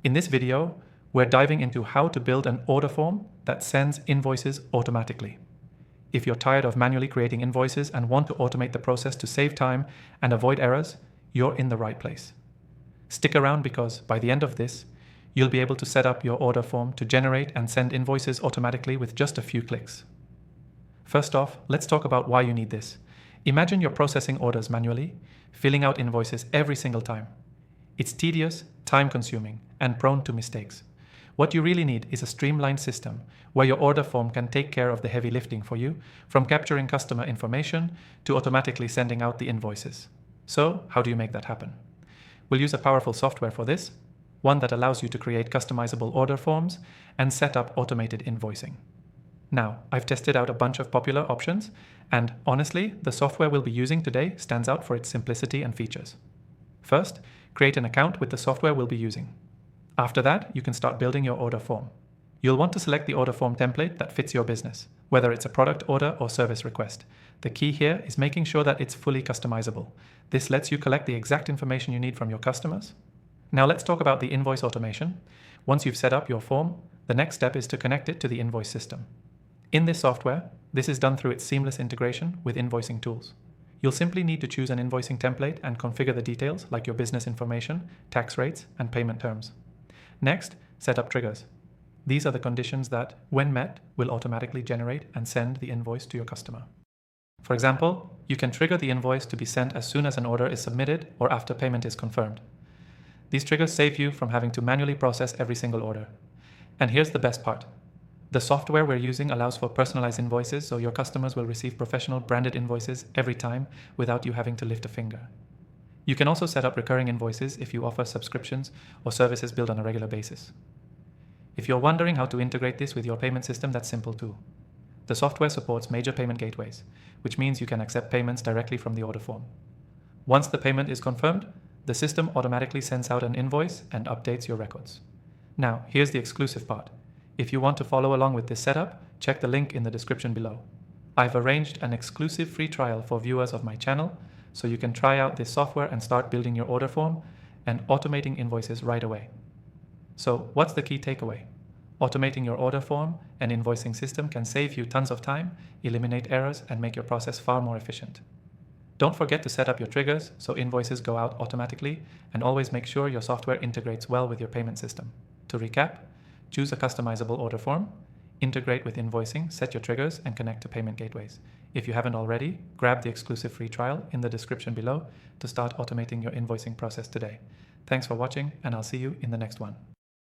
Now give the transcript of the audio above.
In this video, we're diving into how to build an order form that sends invoices automatically. If you're tired of manually creating invoices and want to automate the process to save time and avoid errors, you're in the right place. Stick around because by the end of this, you'll be able to set up your order form to generate and send invoices automatically with just a few clicks. First off, let's talk about why you need this. Imagine you're processing orders manually, filling out invoices every single time. It's tedious, time-consuming, and prone to mistakes. What you really need is a streamlined system where your order form can take care of the heavy lifting for you, from capturing customer information to automatically sending out the invoices. So, how do you make that happen? We'll use a powerful software for this, one that allows you to create customizable order forms and set up automated invoicing. Now, I've tested out a bunch of popular options, and honestly, the software we'll be using today stands out for its simplicity and features. First, create an account with the software we'll be using. After that, you can start building your order form. You'll want to select the order form template that fits your business, whether it's a product order or service request. The key here is making sure that it's fully customizable. This lets you collect the exact information you need from your customers. Now let's talk about the invoice automation. Once you've set up your form, the next step is to connect it to the invoice system. In this software, this is done through its seamless integration with invoicing tools. You'll simply need to choose an invoicing template and configure the details like your business information, tax rates, and payment terms. Next, set up triggers. These are the conditions that, when met, will automatically generate and send the invoice to your customer. For example, you can trigger the invoice to be sent as soon as an order is submitted or after payment is confirmed. These triggers save you from having to manually process every single order. And here's the best part. The software we're using allows for personalized invoices, so your customers will receive professional branded invoices every time without you having to lift a finger. You can also set up recurring invoices if you offer subscriptions or services billed on a regular basis. If you're wondering how to integrate this with your payment system, that's simple too. The software supports major payment gateways, which means you can accept payments directly from the order form. Once the payment is confirmed, the system automatically sends out an invoice and updates your records. Now, here's the exclusive part. If you want to follow along with this setup, check the link in the description below. I've arranged an exclusive free trial for viewers of my channel, so you can try out this software and start building your order form and automating invoices right away. So, what's the key takeaway? Automating your order form and invoicing system can save you tons of time, eliminate errors, and make your process far more efficient. Don't forget to set up your triggers so invoices go out automatically, and always make sure your software integrates well with your payment system. To recap, choose a customizable order form, integrate with invoicing, set your triggers, and connect to payment gateways. If you haven't already, grab the exclusive free trial in the description below to start automating your invoicing process today. Thanks for watching, and I'll see you in the next one.